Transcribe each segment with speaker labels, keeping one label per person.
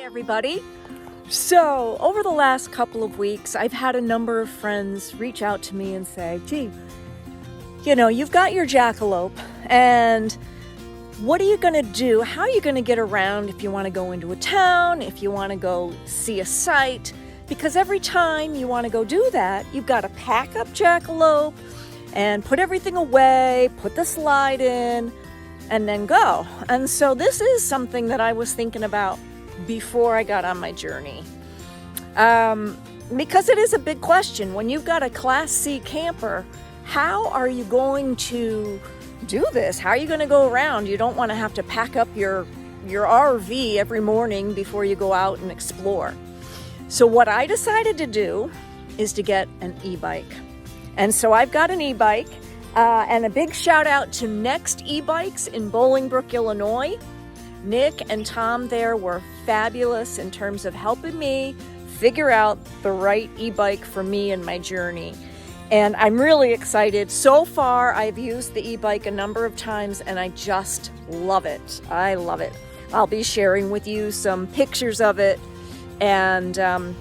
Speaker 1: Everybody. So over the last couple of weeks, I've had a number of friends reach out to me and say, gee, you've got your jackalope, and what are you going to do? How are you going to get around if you want to go into a town, if you want to go see a site? Because every time you want to go do that, you've got to pack up jackalope and put everything away, put the slide in, and then go. And so this is something that I was thinking about before I got on my journey. Because it is a big question. When you've got a Class C camper, how are you going to do this? How are you going to go around? You don't want to have to pack up your RV every morning before you go out and explore. So what I decided to do is to get an e-bike. And so I've got an e-bike, and a big shout out to Next E-Bikes in Bolingbrook, Illinois. Nick and Tom there were fabulous in terms of helping me figure out the right e-bike for me and my journey. And I'm really excited. So far, I've used the e-bike a number of times and I just love it. I love it. I'll be sharing with you some pictures of it. And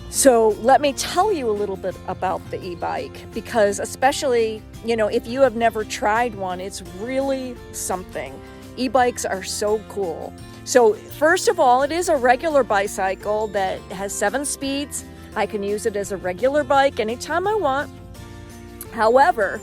Speaker 1: so let me tell you a little bit about the e-bike, because especially, if you have never tried one, it's really something. E-bikes are so cool. So first of all, it is a regular bicycle that has 7 speeds. I can use it as a regular bike anytime I want. However,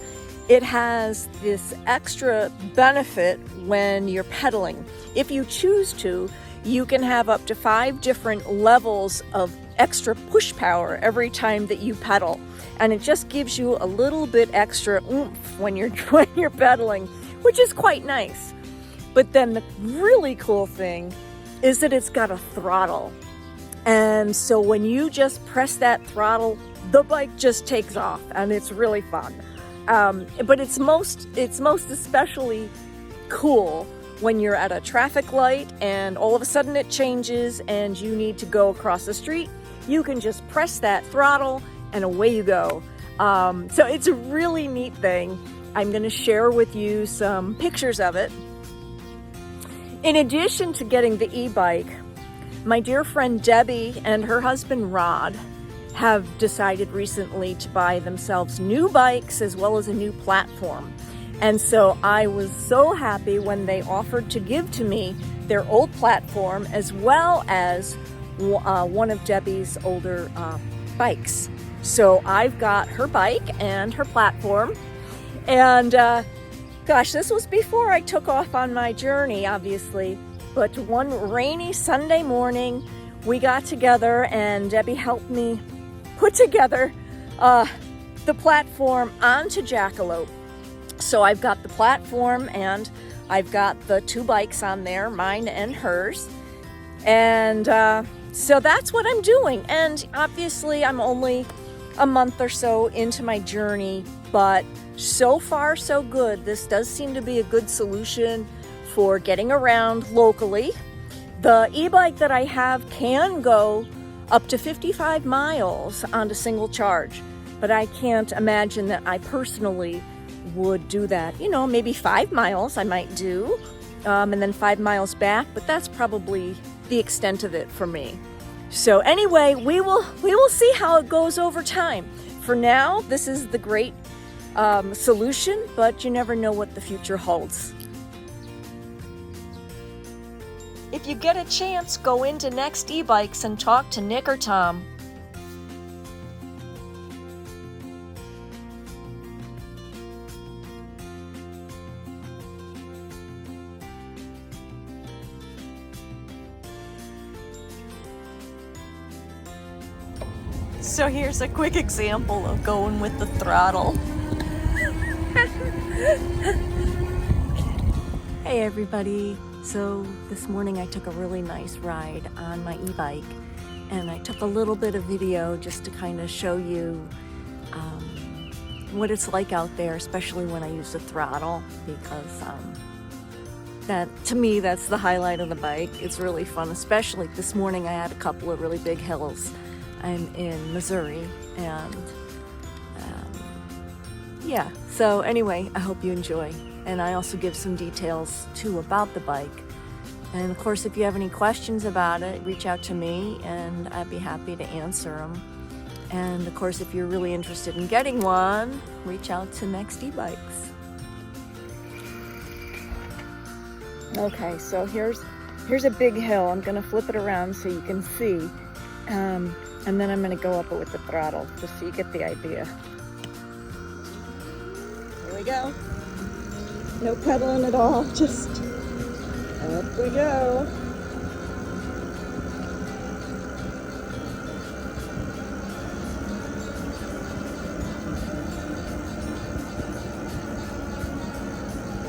Speaker 1: it has this extra benefit when you're pedaling. If you choose to, you can have up to 5 different levels of extra push power every time that you pedal. And it just gives you a little bit extra oomph when you're pedaling, which is quite nice. But then the really cool thing is that it's got a throttle. And so when you just press that throttle, the bike just takes off, and it's really fun. But it's most especially cool when you're at a traffic light and all of a sudden it changes and you need to go across the street. You can just press that throttle and away you go. So it's a really neat thing. I'm going to share with you some pictures of it. In addition to getting the e-bike, my dear friend Debbie and her husband Rod have decided recently to buy themselves new bikes as well as a new platform. And so I was so happy when they offered to give to me their old platform as well as one of Debbie's older bikes. So I've got her bike and her platform. And gosh, this was before I took off on my journey, obviously. But one rainy Sunday morning, we got together and Debbie helped me put together the platform onto Jackalope. So I've got the platform and I've got the 2 bikes on there, mine and hers. And so that's what I'm doing. And obviously I'm only a month or so into my journey, but so far so good. This does seem to be a good solution for getting around locally. The e-bike that I have can go up to 55 miles on a single charge, but I can't imagine that I personally would do that. Maybe 5 miles I might do, and then 5 miles back, but that's probably the extent of it for me. So anyway, we will see how it goes over time. For now, this is the great solution, but you never know what the future holds. If you get a chance, go into Next E-Bikes and talk to Nick or Tom. So here's a quick example of going with the throttle. Hey everybody. So this morning I took a really nice ride on my e-bike, and I took a little bit of video just to kind of show you what it's like out there, especially when I use the throttle, because that, to me, that's the highlight of the bike. It's really fun, especially this morning I had a couple of really big hills. I'm in Missouri, and yeah, so anyway, I hope you enjoy. And I also give some details too about the bike And of course, if you have any questions about it, reach out to me and I'd be happy to answer them. And of course, if you're really interested in getting one, reach out to Next E-Bikes. Okay, so here's a big hill. I'm gonna flip it around so you can see. And then I'm gonna go up it with the throttle just so you get the idea. Here we go. No pedaling at all, just up we go.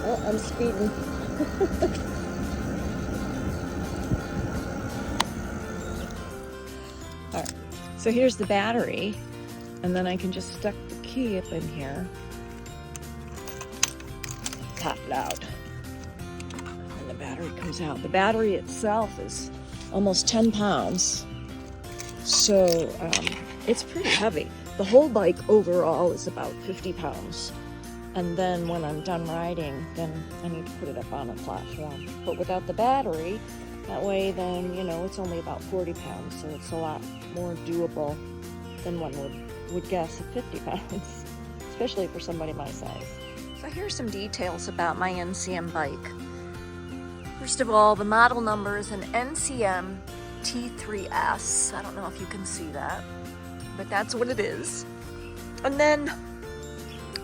Speaker 1: Oh, I'm speeding. All right, so here's the battery, and then I can just stuck the key up in here. Pop it out, and the battery comes out. The battery itself is almost 10 pounds, so it's pretty heavy. The whole bike overall is about 50 pounds. And then when I'm done riding, then I need to put it up on a platform. But without the battery, that way then, you know, it's only about 40 pounds, so it's a lot more doable than one would guess at 50 pounds, especially for somebody my size. So here's some details about my NCM bike. First of all, the model number is an NCM T3S. I don't know if you can see that, but that's what it is. And then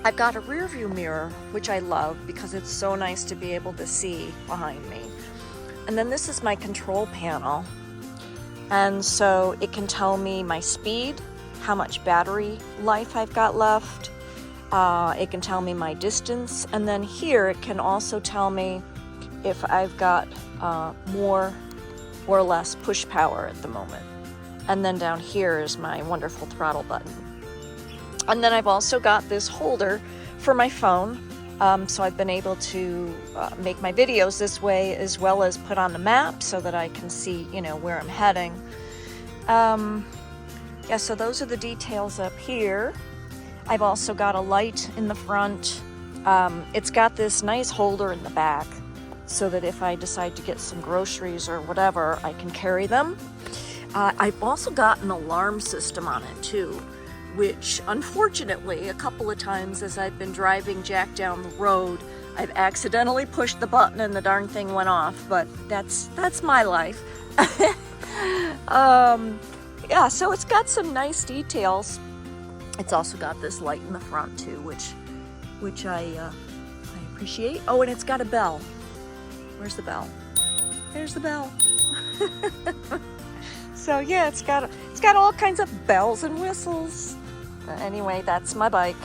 Speaker 1: I've got a rear view mirror, which I love because it's so nice to be able to see behind me. And then this is my control panel. And so it can tell me my speed, how much battery life I've got left. It can tell me my distance. And then here it can also tell me if I've got more or less push power at the moment. And then down here is my wonderful throttle button. And then I've also got this holder for my phone. So I've been able to make my videos this way, as well as put on the map so that I can see, you know, where I'm heading. Yeah, so those are the details up here. I've also got a light in the front. It's got this nice holder in the back so that if I decide to get some groceries or whatever, I can carry them. I've also got an alarm system on it too, which unfortunately a couple of times as I've been driving Jack down the road, I've accidentally pushed the button and the darn thing went off, but that's my life. Yeah, so it's got some nice details. It's also got this light in the front too, which I appreciate. Oh, and it's got a bell. Where's the bell? There's the bell. So yeah, it's got all kinds of bells and whistles. Anyway, that's my bike.